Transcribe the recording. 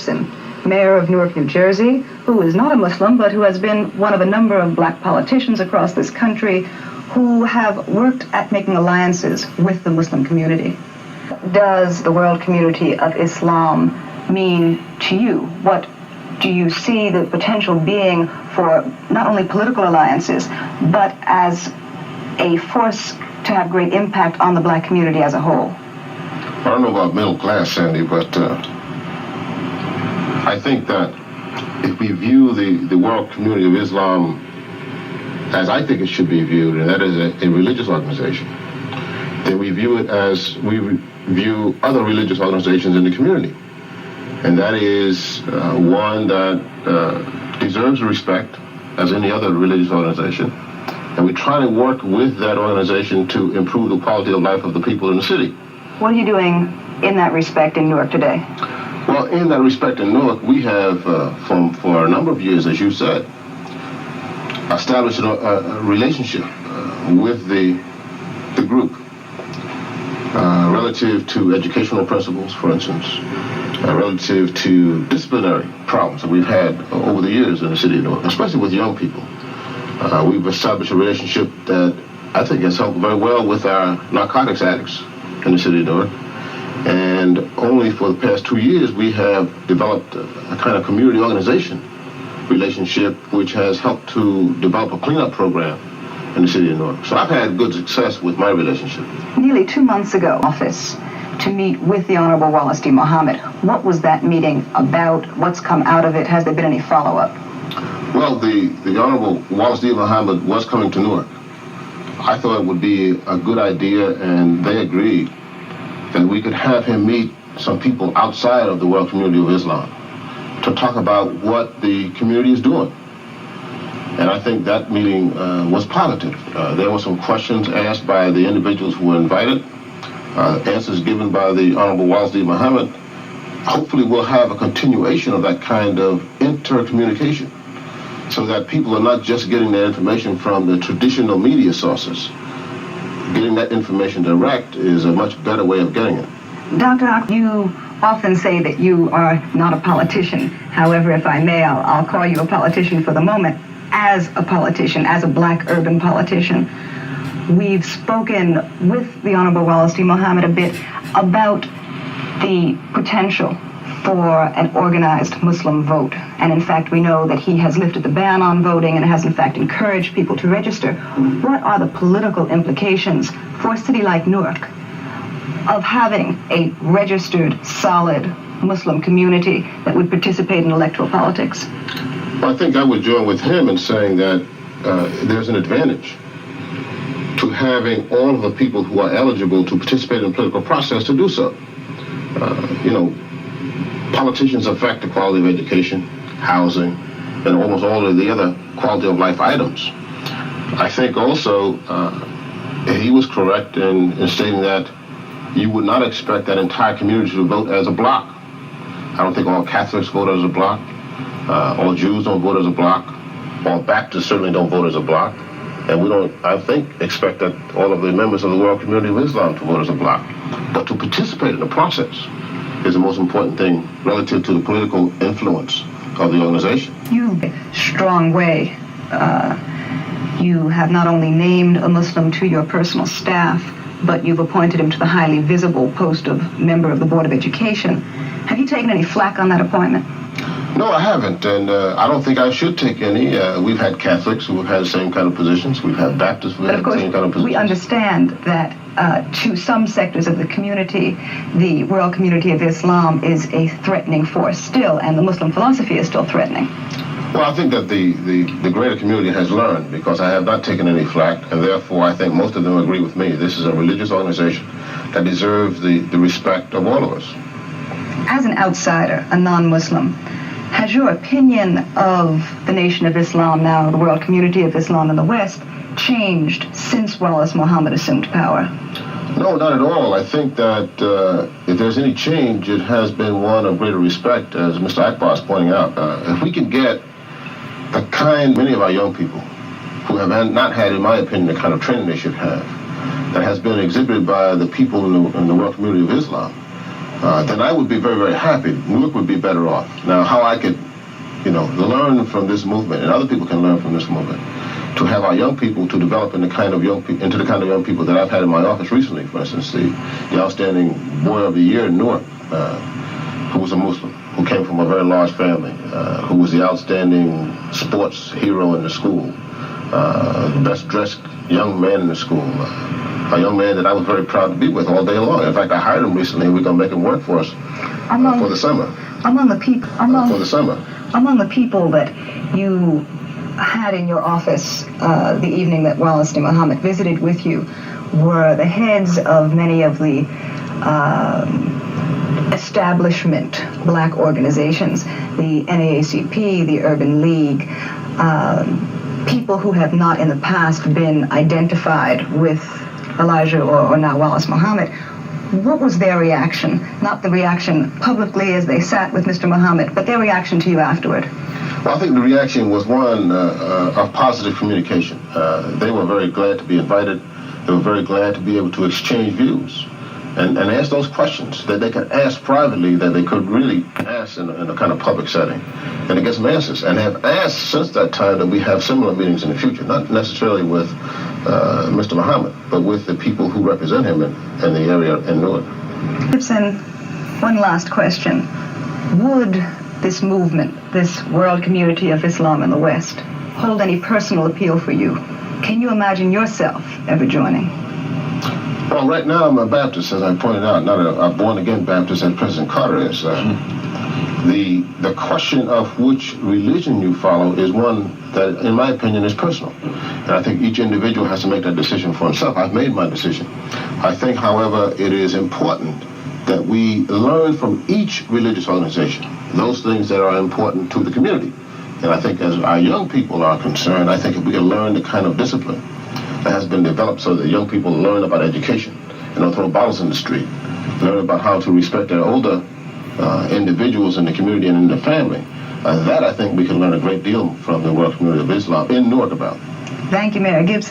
Gibson, mayor of Newark, New Jersey, who is not a Muslim, but who has been one of a number of black politicians across this country who have worked at making alliances with the Muslim community. Does the world community of Islam mean to you? What do you see the potential being for not only political alliances, but as a force to have great impact on the black community as a whole? I don't know about middle class, Sandy, but I think that if we view the world community of Islam as I think it should be viewed, and that is a religious organization, then we view it as we view other religious organizations in the community. And that is one that deserves respect as any other religious organization. And we try to work with that organization to improve the quality of life of the people in the city. What are you doing in that respect in Newark today? Well, in that respect in Newark, we have, for a number of years, as you said, established a relationship with the group relative to educational principles, for instance, relative to disciplinary problems that we've had over the years in the city of Newark, especially with young people. We've established a relationship that I think has helped very well with our narcotics addicts in the city of Newark. And only for the past 2 years, we have developed a kind of community organization relationship which has helped to develop a cleanup program in the city of Newark. So I've had good success with my relationship. Nearly 2 months ago, office to meet with the Honorable Wallace D. Muhammad. What was that meeting about? What's come out of it? Has there been any follow-up? Well, the Honorable Wallace D. Muhammad was coming to Newark. I thought it would be a good idea, and they agreed that we could have him meet some people outside of the world community of Islam to talk about what the community is doing. And I think that meeting was positive. There were some questions asked by the individuals who were invited, answers given by the Honorable Wallace D. Muhammad. Hopefully we'll have a continuation of that kind of intercommunication so that people are not just getting their information from the traditional media sources. Getting that information direct is a much better way of getting it. Dr. Ock, you often say that you are not a politician. However, if I may, I'll call you a politician for the moment. As a politician, as a black urban politician, we've spoken with the Honorable Wallace D. Muhammad a bit about the potential for an organized Muslim vote. And in fact, we know that he has lifted the ban on voting and has in fact encouraged people to register. What are the political implications for a city like Newark of having a registered, solid Muslim community that would participate in electoral politics? Well, I think I would join with him in saying that there's an advantage to having all of the people who are eligible to participate in the political process to do so. Politicians affect the quality of education, housing, and almost all of the other quality of life items. I think also he was correct in stating that you would not expect that entire community to vote as a block. I don't think all Catholics vote as a block. All Jews don't vote as a block. All Baptists certainly don't vote as a block. And we don't, I think, expect that all of the members of the world community of Islam to vote as a block. But to participate in the process is the most important thing relative to the political influence of the organization. You, strong way, you have not only named a Muslim to your personal staff, but you've appointed him to the highly visible post of member of the Board of Education. Have you taken any flack on that appointment? No, I haven't, and I don't think I should take any. We've had Catholics who have had the same kind of positions. We've had Baptists who have had the same kind of positions. We understand that to some sectors of the community, the world community of Islam is a threatening force still, and the Muslim philosophy is still threatening. Well, I think that the greater community has learned, because I have not taken any flack, and therefore I think most of them agree with me. This is a religious organization that deserves the respect of all of us. As an outsider, a non-Muslim, has your opinion of the Nation of Islam now, the world community of Islam in the West, changed since Wallace Muhammad assumed power? No, not at all. I think that if there's any change, it has been one of greater respect, as Mr. Akbar is pointing out. If we can get the kind, many of our young people who have not had, in my opinion, the kind of training they should have, that has been exhibited by the people in the world community of Islam, then I would be very, very happy. Newark would be better off. Now, how I could, learn from this movement, and other people can learn from this movement, to have our young people to develop into the kind of young people that I've had in my office recently. For instance, the outstanding boy of the year in Newark, who was a Muslim, who came from a very large family, who was the outstanding sports hero in the school, the best dressed young man in the school, a young man that I was very proud to be with all day long. In fact, I hired him recently, and we're going to make him work for us for the summer. Among the people, for the summer. Among the people that you had in your office the evening that Wallace D. Muhammad visited with you were the heads of many of the establishment black organizations, the NAACP, the Urban League, people who have not in the past been identified with Elijah or now Wallace Muhammad. What was their reaction? Not the reaction publicly as they sat with Mr. Muhammad, but their reaction to you afterward. Well, I think the reaction was one of positive communication. They were very glad to be invited. They were very glad to be able to exchange views and ask those questions that they could ask privately, that they could really ask in a kind of public setting, and to get some answers. And have asked since that time that we have similar meetings in the future, not necessarily with Mr. Muhammad, but with the people who represent him in the area in Newark. Gibson, one last question. Would this movement, this world community of Islam in the West, hold any personal appeal for you? Can you imagine yourself ever joining? Well, right now I'm a Baptist, as I pointed out, not a born-again Baptist as President Carter is. The question of which religion you follow is one that, in my opinion, is personal. And I think each individual has to make that decision for himself. I've made my decision. I think, however, it is important that we learn from each religious organization those things that are important to the community. And I think as our young people are concerned, I think if we can learn the kind of discipline that has been developed so that young people learn about education and don't throw bottles in the street, learn about how to respect their older individuals in the community and in the family, that I think we can learn a great deal from the world community of Islam in Newark about. Thank you, Mayor Gibson.